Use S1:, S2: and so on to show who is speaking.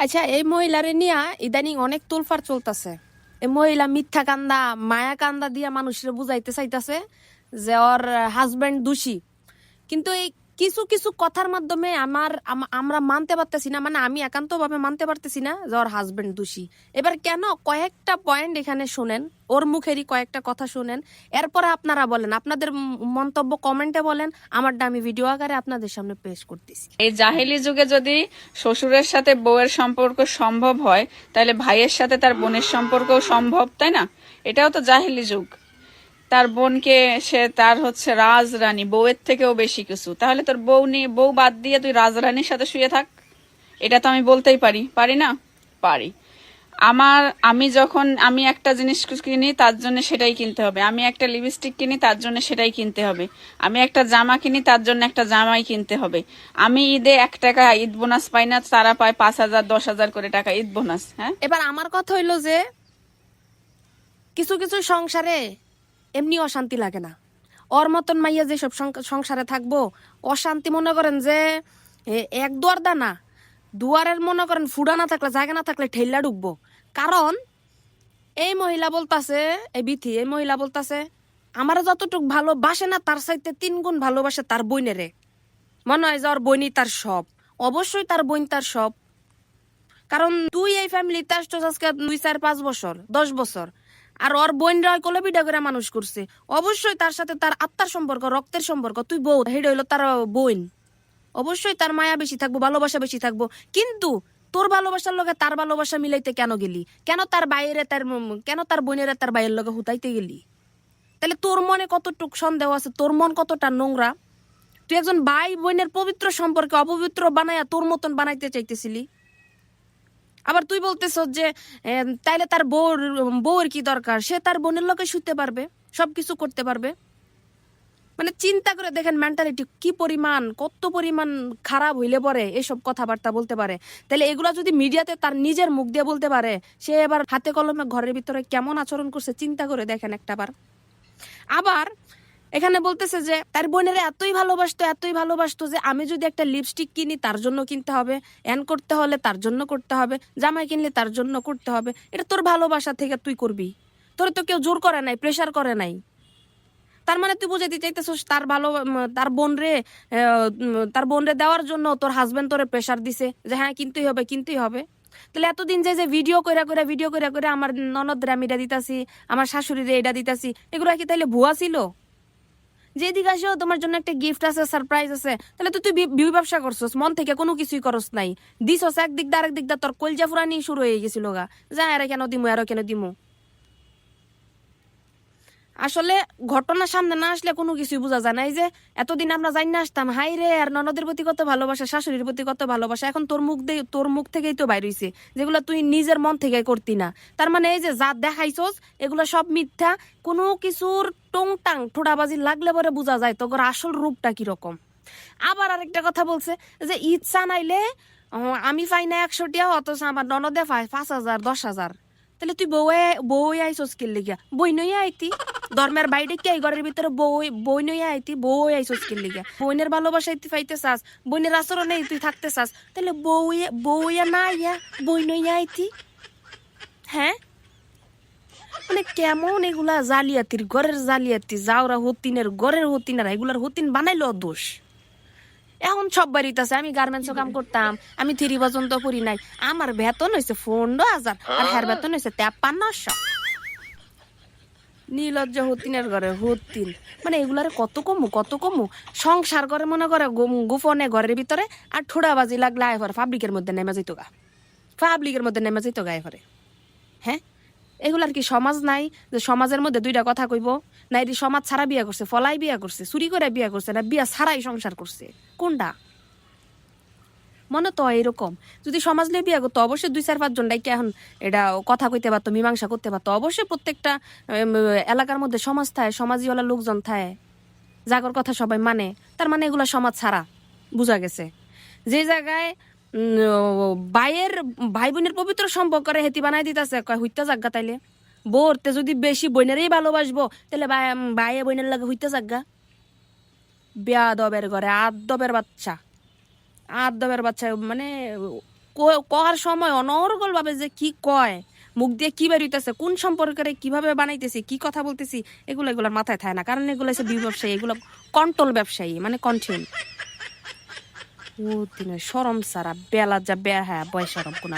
S1: আচ্ছা, এই মহিলারে নিয়া ইদানিং অনেক তোলফার চলতেছে। এই মহিলা মিথ্যা কান্দা মায়া কান্দা দিয়া মানুষের বুঝাইতে চাইতেছে যে ওর হাজবেন্ড দোষী। কিন্তু এই কিছু কিছু কথার মাধ্যমে আমরা মানতে পারতেছি না, মানে আমি একান্তভাবে মানতে পারতেছি না যে ওর হাজবেন্ড দোষী। এবার কেন, কয়েকটা পয়েন্ট এখানে শুনেন, ওর মুখেরই কয়েকটা কথা শুনেন, এরপরে আপনারা বলেন, আপনাদের মন্তব্য কমেন্টে বলেন, আমারটা আমি ভিডিও আকারে আপনাদের সামনে পেশ করতেছি।
S2: এই জাহেলি যুগে যদি শ্বশুরের সাথে বউয়ের সম্পর্ক সম্ভব হয়, তাহলে ভাইয়ের সাথে তার বোনের সম্পর্কও সম্ভব, তাই না? এটাও তো জাহেলি যুগ। তার বোনকে সে তার হচ্ছে রাজরানী, বউয়ের থেকেও বেশি কিছু। তাহলে তোর বউ বাদ দিয়ে তুই রাজরানীর সাথে শুয়ে থাক, এটা তো আমি বলতেই পারি, পারি না? পারি। আমি একটা জিনিস কিনি তার জন্য সেটাই কিনতে হবে, আমি একটা লিপস্টিক কিনি তার জন্য সেটাই কিনতে হবে, আমি একটা জামা কিনি তার জন্য একটা জামাই কিনতে হবে। আমি ঈদে 1 টাকা ঈদ বোনাস পাই না, তারা পায় 5,000 10,000 করে টাকা ঈদ বোনাস। হ্যাঁ,
S1: এবার আমার কথা হইলো যে কিছু কিছু সংসারে এমনি অশান্তি লাগে না। ওর মতন মাইয়া যেসব সংসারে থাকবো, অশান্তি মনে করেন যে এক দুয়ার দানা দুয়ারের মনে করেন ফুডা না থাকলে, জায়গা না থাকলে ঠেল্লা ঢুকবো। কারণ এই মহিলা বলতাছে, এই মহিলা বলতাছে আমার যতটুক ভালোবাসে না তার চাইতে 3 গুণ ভালোবাসে তার বইনেরে। মনে হয় যে ওর বইনই তার সব। অবশ্যই তার বইন তার সব, কারণ তুই এই ফ্যামিলিতে আসছিস আজকে 2 4 5 বছর 10 বছর, আর ওর বোনরা কোলে পিঠা করে মানুষ করছে। অবশ্যই তার সাথে তার আত্মার সম্পর্ক, রক্তের সম্পর্ক। তুই বউ, হেড হইলো তার বোন, অবশ্যই তার মায়া বেশি থাকবো, ভালোবাসা বেশি থাকবো। কিন্তু তোর ভালোবাসার লগে তার ভালোবাসা মিলাইতে কেন গেলি? কেন তার বাইরে কেন তার বোনেরা তার বাইরের লগে হুতাইতে গেলি? তাহলে তোর মনে কতটুক সন্দেহ আছে? তোর মন কতটা নোংরা? তুই একজন ভাই বোনের পবিত্র সম্পর্কে অপবিত্র বানাইয়া তোর মতন বানাইতে চাইতেছিলি। আবার তুই বলতেছ যে তাইলে তার বউর কি দরকার? সে তার বোনের লোকে শুতে পারবে, সবকিছু করতে পারবে। মানে চিন্তা করে দেখেন মেন্টালিটি কি পরিমাণ, কত পরিমাণ খারাপ হইলে পরে এসব কথাবার্তা বলতে পারে। তাহলে এগুলা যদি মিডিয়াতে তার নিজের মুখ দিয়ে বলতে পারে, সে এবার হাতে কলমে ঘরের ভিতরে কেমন আচরণ করছে চিন্তা করে দেখেন একটাবার। আবার এখানে বলতেছে যে তার বোনের এতই ভালোবাসতো যে আমি যদি একটা লিপস্টিক কিনি তার জন্য কিনতে হবে, এন করতে হলে তার জন্য করতে হবে, জামাই কিনলে তার জন্য করতে হবে। এটা তোর ভালোবাসা থেকে তুই করবি, তোর তো কেউ জোর করে নাই, প্রেশার করে নাই। তার মানে তুই বুঝাইতে চাইতেছিস তার বোন রে দেওয়ার জন্য তোর হাজবেন্ড তোরে প্রেশার দিছে যে হ্যাঁ কিনতেই হবে কিনতেই হবে। তাহলে এতদিন যে ভিডিও করে আমার ননদরে আমি এটা দিতাছি, আমার শাশুড়িরে এটা দিতাছি, এগুলো কি তাইলে ভুয়া ছিল? যেদিকে আসো তোমার জন্য একটা গিফট আছে, সারপ্রাইজ আছে, তাহলে তো তুই বিউ ব্যবসা করছস, মন থেকে কোনো কিছুই করস নাই। দিছস একদিক দা আরেক দিক দা, তোর কলজা ফুরানি শুরু হয়ে গেছিল গা, যা আরে কেন দিমু আরো কেন দিমু। আসলে ঘটনা সামনে না আসলে কোনো কিছুই বোঝা যায় না। এই যে এতদিন আমরা জানি না আসতাম হাই রে আর ননদের প্রতি কত ভালোবাসা, শাশুড়ির প্রতি কত ভালোবাসা, এখন তোর মুখ থেকেই তো বাইর হইছে, যেগুলো তুই নিজের মন থেকে করতি না। তার মানে এই যে যা দেখাইছস এগুলো সব মিথ্যা। কোনো কিছুর টংটাং ঠোঁটাবাজি লাগলে পরে বোঝা যায় তোর আসল রূপটা কিরকম। আবার আরেকটা কথা বলছে যে ইচ্ছা নাইলে আমি পাই না 100 টাকা, অথচ আমার ননদে পায় 5,000 10,000। তাহলে তুই বউ আইসস কি লিগা? বই নই আইতি ধর্মের বাইরে কি এই ঘরের ভিতরে বই নই আইতি, বউ আইসস কি লিগা? বইনের ভালোবাসা তুই পাইতে চাস, বইনের আচরণে তুই থাকতে চাস, তাহলে বউ না ইয়া বই নই আইতি। হ্যাঁ, মানে কেমন এগুলা জালিয়াতির ঘরের জালিয়াতি, যাওরা হতিনের ঘরের হতিনারা এগুলার হতিন বানাইলো দোষ। এখন সব বাড়িতে আছে। আমি গার্মেন্টসও কাম করতাম, আমি 3 পর্যন্ত পড়ি নাই, আমার বেতন হয়েছে 15,000 আর হ্যার বেতন হয়েছে 5300। নির্লজ্জ হতিনের ঘরে হতিন, মানে এগুলার কত কমু সংসার করে মনে করে গোপনে ঘরের ভিতরে, আর ঠোড়াবাজি লাগলে আয় ঘরে পাবলিকের মধ্যে নেমে যেত গা, গায়ে ঘরে। হ্যাঁ, এগুলার কি সমাজ নাই যে সমাজের মধ্যে দুইটা কথা কইব? না এটি সমাজ ছাড়া বিয়া করছে, ফলাই বিয়া করছে, চুরি করে বিয়া করছে, না বিয়া ছাড়াই সংসার করছে? কোনটা? মনে তো এরকম যদি সমাজ নিয়ে বিয়া করতো অবশ্যই 2 4 5 জন ডাইকে এখন এটা কথা কইতে পারতো, মীমাংসা করতে পারতো। অবশ্যই প্রত্যেকটা এলাকার মধ্যে সমাজ থায়, সমাজীওয়ালা লোকজন থায়, জাগর কথা সবাই মানে। তার মানে এগুলা সমাজ ছাড়া বুঝা গেছে। যে জায়গায় ভাই বোনের পবিত্র সম্পর্ক হেতি বানাই দিতেছে, হইতে জাগা তাইলে বোরতে যদি বেশি বোনেরই ভালোবাসবো তাহলে ভাইয়ে বোনের লাগে হইতে জাগা। বেয়াদবের ঘরে আদবের বাচ্চা, মানে কওয়ার সময় অনর্গল ভাবে যে কি কয়, মুখ দিয়ে কি বেরিতেছে, কোন সম্পর্কের কিভাবে বানাইতেছি, কি কথা বলতেছি, এগুলোর মাথায় থাকে না। কারণ এগুলো হচ্ছে ব্যবসায়ী, এগুলো কন্ট্রোল ব্যবসায়ী, মানে কন্ট্রোল। ও দিনে শরম সারা বেলা যা হ্যাঁ বয়স সরম কোন